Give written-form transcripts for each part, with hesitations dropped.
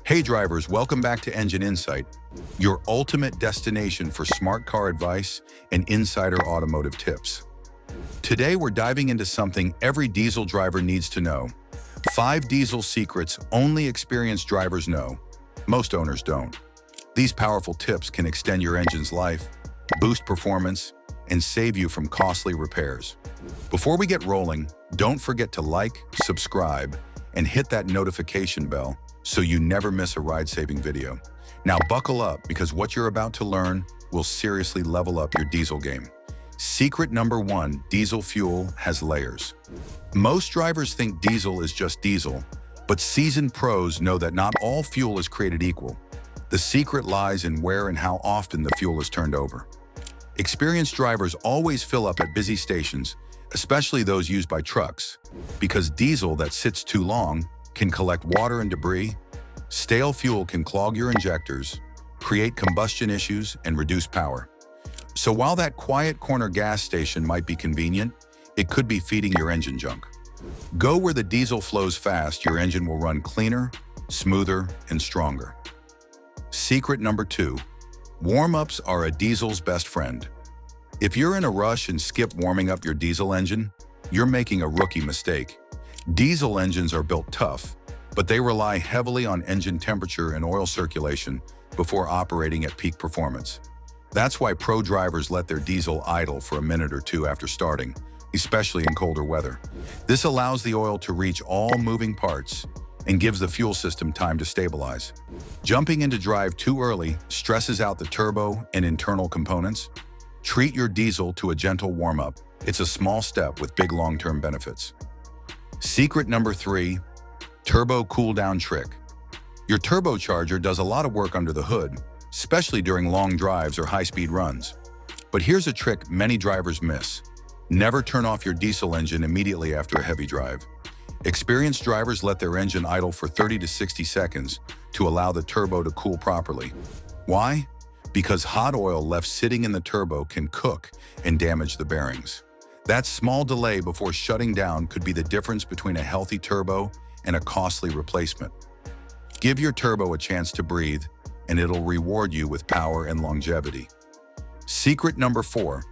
Hey drivers, welcome back to Engine Insight, your ultimate destination for smart car advice and insider automotive tips. Today we're diving into something every diesel driver needs to know. 5 diesel secrets only experienced drivers know. Most owners don't. These powerful tips can extend your engine's life, boost performance, and save you from costly repairs. Before we get rolling, don't forget to like, subscribe, and hit that notification bell so you never miss a ride-saving video. Now buckle up, because what you're about to learn will seriously level up your diesel game. Secret number 1, diesel fuel has layers. Most drivers think diesel is just diesel, but seasoned pros know that not all fuel is created equal. The secret lies in where and how often the fuel is turned over. Experienced drivers always fill up at busy stations, especially those used by trucks, because diesel that sits too long can collect water and debris. Stale fuel can clog your injectors, create combustion issues, and reduce power. So while that quiet corner gas station might be convenient, it could be feeding your engine junk. Go where the diesel flows fast, your engine will run cleaner, smoother, and stronger. Secret number 2, warm-ups are a diesel's best friend. If you're in a rush and skip warming up your diesel engine, you're making a rookie mistake. Diesel engines are built tough, but they rely heavily on engine temperature and oil circulation before operating at peak performance. That's why pro drivers let their diesel idle for a minute or two after starting, especially in colder weather. This allows the oil to reach all moving parts and gives the fuel system time to stabilize. Jumping into drive too early stresses out the turbo and internal components. Treat your diesel to a gentle warm-up. It's a small step with big long-term benefits. Secret number 3, turbo cool-down trick. Your turbocharger does a lot of work under the hood, especially during long drives or high-speed runs. But here's a trick many drivers miss. Never turn off your diesel engine immediately after a heavy drive. Experienced drivers let their engine idle for 30 to 60 seconds to allow the turbo to cool properly. Why? Because hot oil left sitting in the turbo can cook and damage the bearings. That small delay before shutting down could be the difference between a healthy turbo and a costly replacement. Give your turbo a chance to breathe, and it'll reward you with power and longevity. Secret number 4,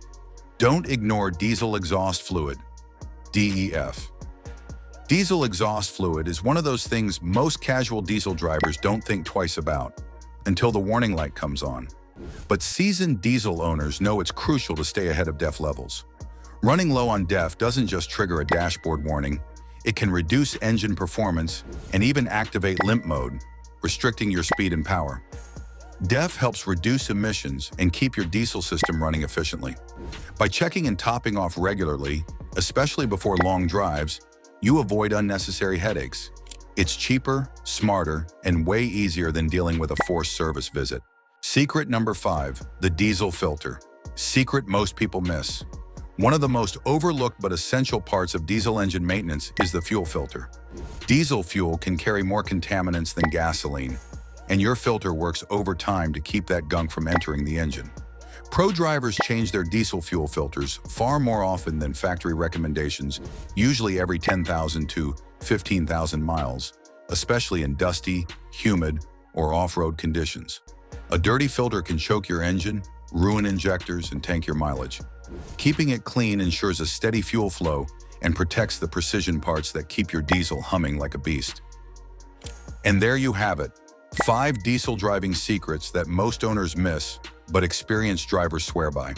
don't ignore diesel exhaust fluid, DEF. Diesel exhaust fluid is one of those things most casual diesel drivers don't think twice about until the warning light comes on. But seasoned diesel owners know it's crucial to stay ahead of DEF levels. Running low on DEF doesn't just trigger a dashboard warning, it can reduce engine performance and even activate limp mode, restricting your speed and power. DEF helps reduce emissions and keep your diesel system running efficiently. By checking and topping off regularly, especially before long drives, you avoid unnecessary headaches. It's cheaper, smarter, and way easier than dealing with a forced service visit. Secret number 5, the diesel filter. Secret most people miss. One of the most overlooked but essential parts of diesel engine maintenance is the fuel filter. Diesel fuel can carry more contaminants than gasoline, and your filter works overtime to keep that gunk from entering the engine. Pro drivers change their diesel fuel filters far more often than factory recommendations, usually every 10,000 to 15,000 miles, especially in dusty, humid, or off-road conditions. A dirty filter can choke your engine, ruin injectors, and tank your mileage. Keeping it clean ensures a steady fuel flow and protects the precision parts that keep your diesel humming like a beast. And there you have it, 5 diesel driving secrets that most owners miss, but experienced drivers swear by.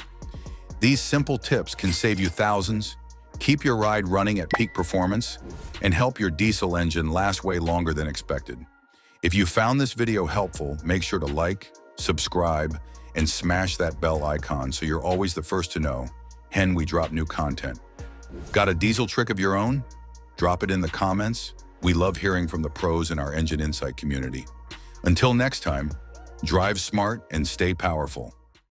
These simple tips can save you thousands, keep your ride running at peak performance, and help your diesel engine last way longer than expected. If you found this video helpful, make sure to like, subscribe, and smash that bell icon so you're always the first to know when we drop new content. Got a diesel trick of your own? Drop it in the comments. We love hearing from the pros in our Engine Insight community. Until next time, drive smart and stay powerful.